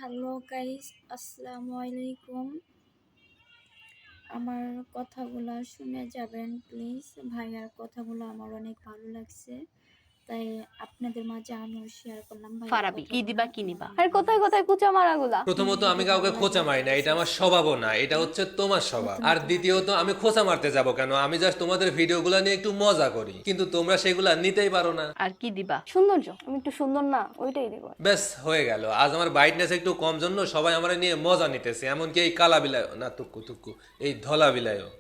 Hello guys, আসসালামু আলাইকুম। আমার কথাগুলো শুনে যাবেন প্লিজ। ভাইয়ার কথাগুলো আমার অনেক ভালো লাগছে, তাই আপনাদের মাঝে আমিও শেয়ার করলাম ভাইয়ার ফারাবি কি কথাগুলো। দিবা কি আমার নিবা? অনেক আর ভালো কোথায় কোথায় লাগছে। কুচা মারাগুলা? প্রথমত আমি যদি ভালো কাউকে লাগে খোঁচা মারি না, তাহলে এটা আমার সাবস্ক্রাইব স্বভাবও না, এটা করবেন। হচ্ছে তোমার স্বভাব। নতুন আর নতুন দ্বিতীয়ত আপডেট আমি পেতে। খোঁচা মারতে যাব কেন? আমি জাস্ট তোমাদের ভিডিওগুলো নিয়ে একটু মজা করি, কিন্তু তোমরা সেগুলা নিতেই পারো না। আর কি দিবা? সৌন্দর্য। আমি একটু সুন্দর না, ওইটাই দিব। ব্যাস হয়ে গেল। আজ আমার ব্রাইটনেস একটু কম জন্য সবাই আমার নিয়ে মজা নিতেছে, এমনকি এই কালা বিলায় না, তুক্কু তুক্কু, এই ধলা বিলায়ও।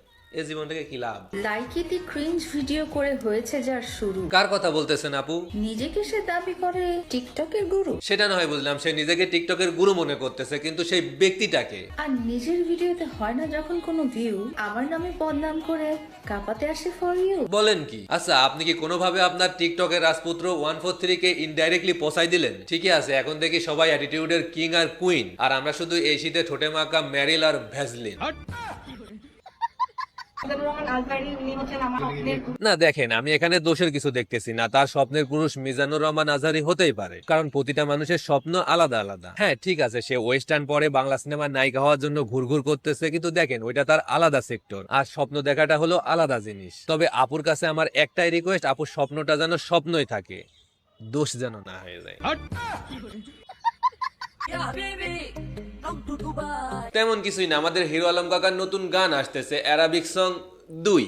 এই জীবন থেকে কি লাভ? লাইকিতে ক্রিঞ্জ ভিডিও করে হয়েছে যার শুরু। কার কথা বলতেছেন আপু? নিজেকে সে দাবি করে টিকটকের গুরু, সেটা না হয় বুঝলাম, সে নিজেকে টিকটকের গুরু মনে করতেছে, কিন্তু সেই ব্যক্তিটাকে। আর নিজের ভিডিওতে হয় না যখন কোনো ভিউ, আমার নামে বদনাম করে কাঁপাতে আসে ফর ইউ। বলেন কি? আচ্ছা, আপনি কি কোনোভাবে আপনার টিকটকের রাজপুত্র 143 কে ইনডাইরেক্টলি পোষাই দিলেন? ঠিকই আছে, এখন দেখি সবাই অ্যাটিটিউডের কিং আর কুইন, আর আমরা শুধু এই শীতে ঠোঁটে মাখা ম্যারিল আর ভ্যাসলিন। না দেখেন, আমি এখানে দোষের কিছু দেখতেছি না। তার স্বপ্নের পুরুষ মিজানুর রহমান আজহারি হতেই পারে, কারণ প্রতিটা মানুষের স্বপ্ন আলাদা আলাদা। হ্যাঁ ঠিক আছে, সে ওয়েস্টার্ন পরে বাংলা সিনেমার নায়িকা হওয়ার জন্য ঘুরঘুর করতেছে, কিন্তু দেখেন ওইটা তার আলাদা সেক্টর, আর স্বপ্ন দেখাটা হলো আলাদা জিনিস। তবে আপুর কাছে আমার একটাই রিকোয়েস্ট, আপুর স্বপ্নটা যেন স্বপ্নই থাকে, দোষ যেন না হয়ে যায়। তেমন কিছুই না, আমাদের হিরো আলম কাকার নতুন গান আসতেছে, অ্যারাবিক সং 2।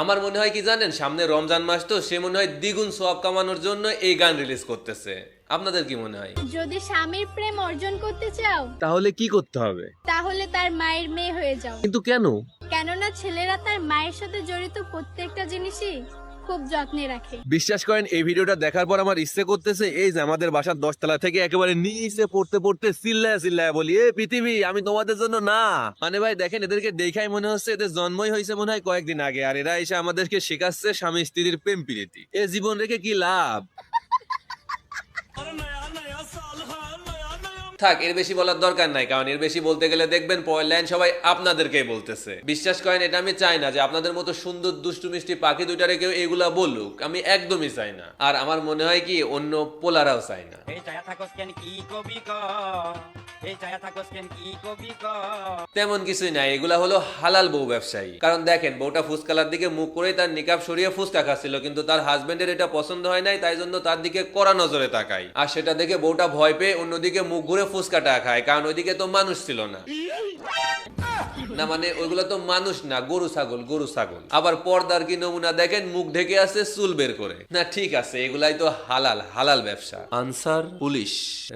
আমার মনে হয় কি জানেন, সামনে রমজান মাস, তো সে মনে হয় দ্বিগুণ সওয়াব কামানোর জন্য এই গান রিলিজ করতেছে। আপনাদের কি মনে হয়? যদি স্বামীর প্রেম অর্জন করতে চাও তাহলে কি করতে হবে? তাহলে তার মায়ের মেয়ে হয়ে যাও। কিন্তু কেন? কেননা ছেলেরা তার মায়ের সাথে জড়িত প্রত্যেকটা জিনিসই খুব যত্নে রাখে। বিশ্বাস করেন, এই ভিডিওটা দেখার পর আমার ইচ্ছে করতেছে এই যে আমাদের বাসার 10 তলা থেকে একেবারে নিচে পড়তে পড়তে চিল্লায় চিল্লায় বলি, এ পৃথিবী আমি তোমাদের জন্য না। মানে ভাই দেখেন, এদেরকে দেখাই মনে হচ্ছে এদের জন্মই হয়েছে মনে হয় কয়েকদিন আগে, আর এরা এসে আমাদেরকে শেখাচ্ছে স্বামী স্ত্রীর প্রেম প্রীতি। এ জীবন রেখে কি লাভ? থাক, এর বেশি বলার দরকার নাই, কারণ এর বেশি বলতে গেলে দেখবেন পরের লাইন সবাই আপনাদেরকেই বলতেছে। বিশ্বাস করেন, এটা আমি চাই না যে আপনাদের মতো সুন্দর দুষ্টু মিষ্টি পাখি দুইটারে কেউ এগুলা বলুক, আমি একদমই চাই না। আর আমার মনে হয় কি অন্য পোলারাও চাই না। তেমন কিছুই নাই, এগুলা হলো হালাল বউ ব্যবসায়ী। কারণ দেখেন, বউটা ফুসকালার দিকে মুখ করে তার নিকাব সরিয়ে ফুসকা খাচ্ছিল, কিন্তু তার হাজবেন্ডের এটা পছন্দ হয় নাই, তাই জন্য তার দিকে কড়া নজরে তাকায়, আর সেটা দেখে বউটা ভয় পেয়ে অন্যদিকে মুখ ঘুরে ফুসকাটা খায়, কারণ ওইদিকে তো মানুষ ছিল না। না মানে ওইগুলো তো মানুষ না, গরু ছাগল, গরু ছাগল। আবার পর্দার কি নমুনা দেখেন, মুখ ঢেকে আছে চুল বের করে। না ঠিক আছে, এগুলাই তো হালাল হালাল ব্যবসা। Answer, police,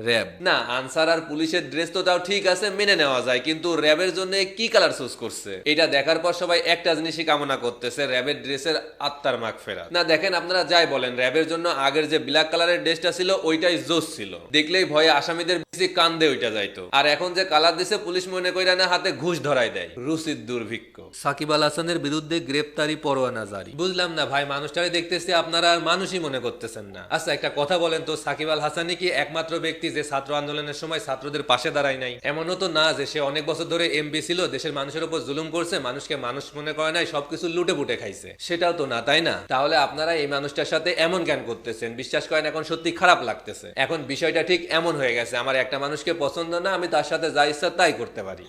RAB. না আনসার আর পুলিশের ড্রেস তো তাও ঠিক আছে, মেনে নেওয়া যায়, কিন্তু র্যাবের জন্য কি কালার চুজ করছে, এটা দেখার পর সবাই একটা জিনিসই কামনা করতেছে, র্যাবের ড্রেসের আত্মার মাগফিরাত। না দেখেন, আপনারা যাই বলেন, র্যাবের জন্য আগের যে ব্ল্যাক কালারের ড্রেসটা ছিল ওইটাই জোস ছিল, দেখলেই ভয়ে আসামিদের বেশি কান্দে ওইটা যাইতো। আর এখন যে কালার দিছে, পুলিশ মনে কইরা না হাতে ঘুষ ধরাই দেয়। রুচির দুর্ভিক্ষ। সাকিব আল হাসানের বিরুদ্ধে গ্রেপ্তারি পরোয়ানা জারি। বুঝলাম না ভাই, মানুষটারে দেখতেছি আপনারা আর মানুষই মনে করতেছেন না। আচ্ছা একটা কথা বলেন তো, সাকিব আল হাসানই কি একমাত্র ব্যক্তি যে ছাত্র আন্দোলনের সময় ছাত্রদের পাশে দাঁড়ায় নাই? এমনও তো না যে সে অনেক বছর ধরে এমপি ছিল, দেশের মানুষের উপর জুলুম করছে, মানুষকে মানুষ মনে করে নাই, সবকিছু লুটে পুটে খাইছে। সেটাও তো না, তাই না? তাহলে আপনারা এই মানুষটার সাথে এমন কেন করতেছেন? বিশ্বাস করেন এখন সত্যি খারাপ লাগতেছে। এখন বিষয়টা ঠিক এমন হয়ে গেছে, আমার একটা মানুষকে পছন্দ না, আমি তার সাথে যা ইচ্ছা তাই করতে পারি।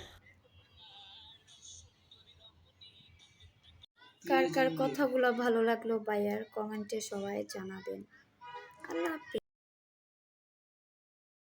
কার কার কথাগুলো ভালো লাগলো ভাইয়ার কমেন্টে সবাই জানাবেন। আল্লাহ হাফেজ।